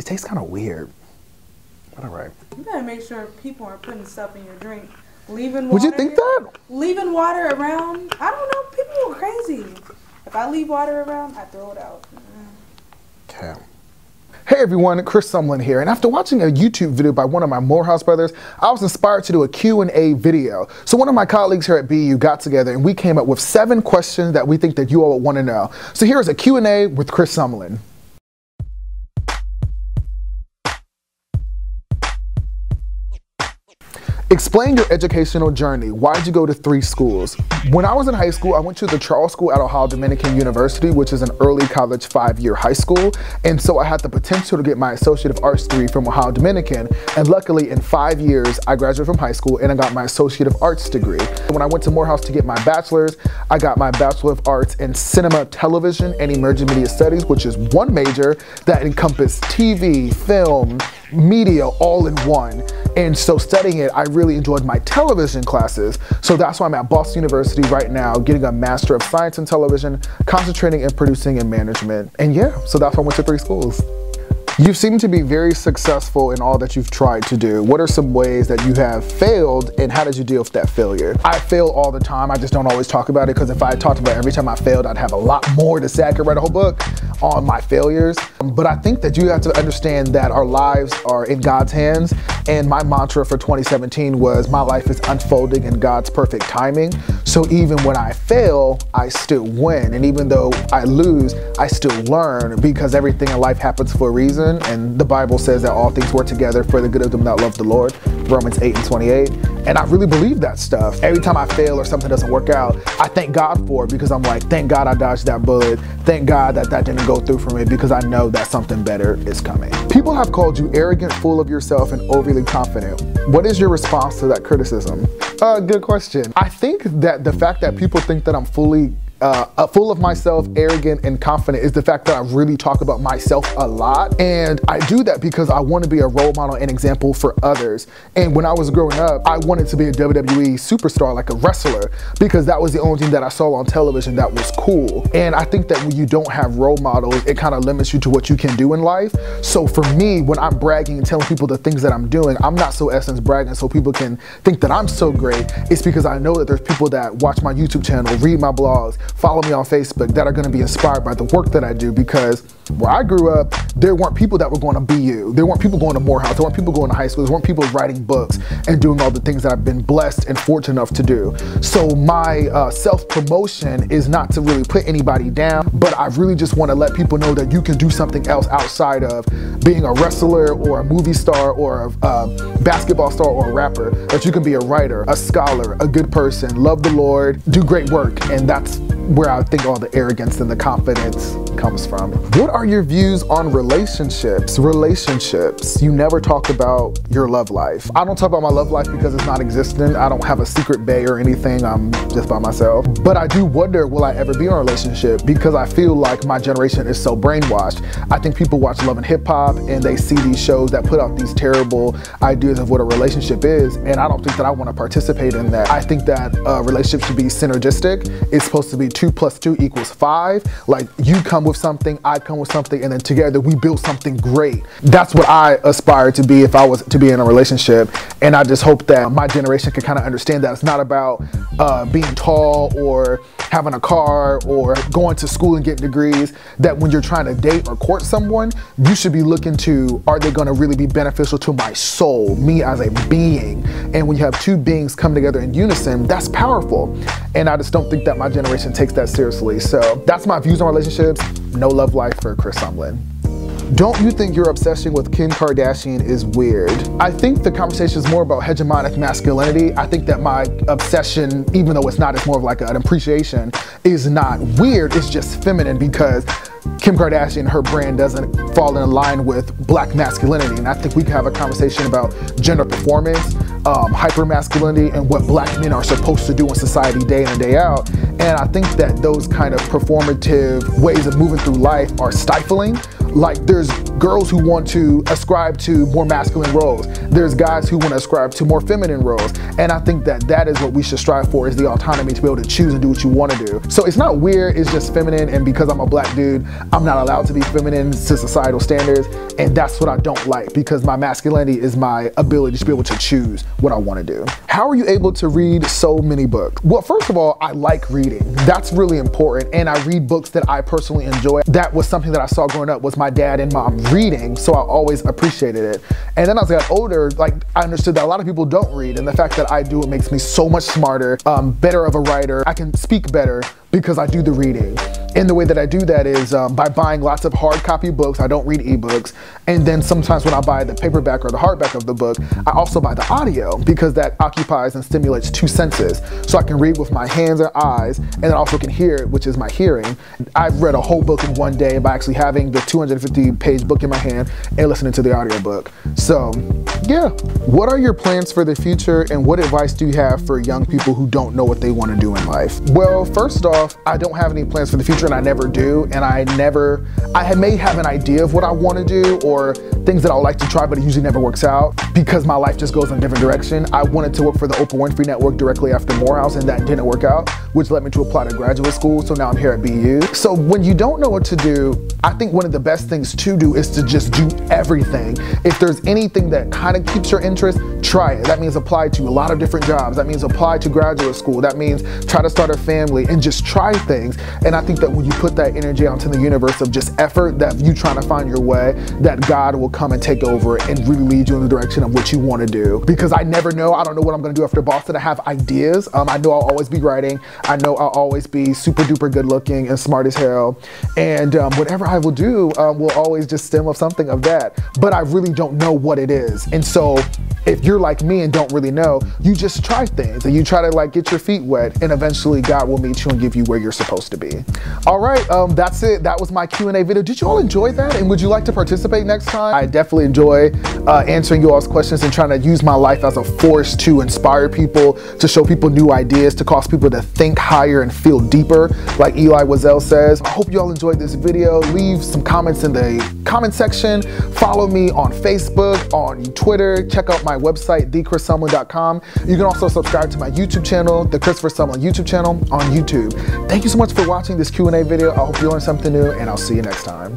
tastes kind of weird. But all right. You gotta make sure people aren't putting stuff in your drink. Leaving water. Would you think that? Leaving water around. I don't know. People are crazy. If I leave water around, I throw it out. Okay. Hey everyone, Chris Sumlin here, and after watching a YouTube video by one of my Morehouse brothers, I was inspired to do a Q&A video. So one of my colleagues here at BU got together and we came up with 7 questions that we think that you all want to know. So here's a Q&A with Chris Sumlin. Explain your educational journey. Why did you go to 3 schools? When I was in high school, I went to the Charles School at Ohio Dominican University, which is an early college 5-year high school. And so I had the potential to get my Associate of Arts degree from Ohio Dominican. And luckily in 5 years, I graduated from high school and I got my Associate of Arts degree. When I went to Morehouse to get my bachelor's, I got my Bachelor of Arts in Cinema, Television, and Emerging Media Studies, which is one major that encompassed TV, film, media all in one. And so studying it, I really enjoyed my television classes. So that's why I'm at Boston University right now, getting a Master of Science in Television, concentrating in producing and management. And yeah, so that's why I went to 3 schools. You seem to be very successful in all that you've tried to do. What are some ways that you have failed and how did you deal with that failure? I fail all the time, I just don't always talk about it because if I talked about every time I failed, I'd have a lot more to say. I could write a whole book on my failures. But I think that you have to understand that our lives are in God's hands. And my mantra for 2017 was my life is unfolding in God's perfect timing. So even when I fail, I still win. And even though I lose, I still learn because everything in life happens for a reason. And the Bible says that all things work together for the good of them that love the Lord, Romans 8:28. And I really believe that stuff. Every time I fail or something doesn't work out, I thank God for it because I'm like, thank God I dodged that bullet. Thank God that that didn't go through for me because I know that something better is coming. People have called you arrogant, full of yourself, and overly confident. What is your response to that criticism? Good question. I think that the fact that people think that I'm full of myself, arrogant, and confident is the fact that I really talk about myself a lot. And I do that because I want to be a role model and example for others. And when I was growing up, I wanted to be a WWE superstar, like a wrestler, because that was the only thing that I saw on television that was cool. And I think that when you don't have role models, it kind of limits you to what you can do in life. So for me, when I'm bragging and telling people the things that I'm doing, I'm not so essence bragging so people can think that I'm so great. It's because I know that there's people that watch my YouTube channel, read my blogs, follow me on Facebook that are going to be inspired by the work that I do, because where I grew up, there weren't people that were going to BU. There weren't people going to Morehouse. There weren't people going to high school. There weren't people writing books and doing all the things that I've been blessed and fortunate enough to do. So my self-promotion is not to really put anybody down, but I really just want to let people know that you can do something else outside of being a wrestler or a movie star or a basketball star or a rapper, that you can be a writer, a scholar, a good person, love the Lord, do great work, and that's where I think all the arrogance and the confidence comes from. What are your views on relationships? You never talk about your love life. I don't talk about my love life because it's not existent. I don't have a secret bae or anything. I'm just by myself. But I do wonder, will I ever be in a relationship? Because I feel like my generation is so brainwashed. I think people watch Love and Hip Hop and they see these shows that put out these terrible ideas of what a relationship is. And I don't think that I want to participate in that. I think that a relationship should be synergistic. It's supposed to be 2 + 2 = 5. Like you come with something, I come with something, and then together we build something great. That's what I aspire to be if I was to be in a relationship. And I just hope that my generation can kind of understand that it's not about being tall or having a car or going to school and getting degrees. That when you're trying to date or court someone, you should be looking to, are they going to really be beneficial to my soul, me as a being? And when you have 2 beings come together in unison, that's powerful. And I just don't think that my generation takes that seriously. So that's my views on relationships. No love life for Chris Sumlin. Don't you think your obsession with Kim Kardashian is weird? I think the conversation is more about hegemonic masculinity. I think that my obsession, even though it's not, it's more of like an appreciation, is not weird, it's just feminine, because Kim Kardashian, her brand doesn't fall in line with black masculinity. And I think we can have a conversation about gender performance, hyper masculinity, and what black men are supposed to do in society day in and day out. And I think that those kind of performative ways of moving through life are stifling. Like there's girls who want to ascribe to more masculine roles. There's guys who want to ascribe to more feminine roles. And I think that that is what we should strive for, is the autonomy to be able to choose and do what you want to do. So it's not weird, it's just feminine. And because I'm a black dude, I'm not allowed to be feminine to societal standards, and that's what I don't like, because my masculinity is my ability to be able to choose what I want to do. How are you able to read so many books? Well, first of all, I like reading. That's really important, and I read books that I personally enjoy. That was something that I saw growing up, was my dad and mom reading, so I always appreciated it. And then as I got older, like, I understood that a lot of people don't read, and the fact that I do it makes me so much smarter, better of a writer. I can speak better because I do the reading. And the way that I do that is by buying lots of hard copy books. I don't read ebooks. And then sometimes when I buy the paperback or the hardback of the book, I also buy the audio, because that occupies and stimulates two senses. So I can read with my hands and eyes, and then also can hear it, which is my hearing. I've read a whole book in one day by actually having the 250-page book in my hand and listening to the audiobook. So yeah. What are your plans for the future, and what advice do you have for young people who don't know what they want to do in life? Well, first off, I don't have any plans for the future, and I never do. And I may have an idea of what I want to do or things that I would like to try, but it usually never works out because my life just goes in a different direction. I wanted to work for the Oprah Winfrey Network directly after Morehouse, and that didn't work out, which led me to apply to graduate school. So now I'm here at BU. So when you don't know what to do, I think one of the best things to do is to just do everything. If there's anything that kind of keeps your interest, try it. That means apply to a lot of different jobs. That means apply to graduate school. That means try to start a family and just try things. And I think that when you put that energy out into the universe of just effort, that you trying to find your way, that God will come and take over and really lead you in the direction of what you want to do. Because I never know. I don't know what I'm going to do after Boston. I have ideas. I know I'll always be writing. I know I'll always be super duper good looking and smart as hell. And whatever I will do will always just stem of something of that. But I really don't know what it is. And so if you're like me and don't really know, you just try things and you try to like get your feet wet, and eventually God will meet you and give you where you're supposed to be. All right, that's it. That was my Q&A video. Did you all enjoy that? And would you like to participate next time? I definitely enjoy answering you all's questions and trying to use my life as a force to inspire people, to show people new ideas, to cause people to think higher and feel deeper, like Eli Wiesel says. I hope you all enjoyed this video. Leave some comments in the comment section. Follow me on Facebook, on Twitter. Check out my website, thechrisumlin.com. You can also subscribe to my YouTube channel, the Christopher Sumlin YouTube channel on YouTube. Thank you so much for watching this Q&A video. I hope you learned something new, and I'll see you next time.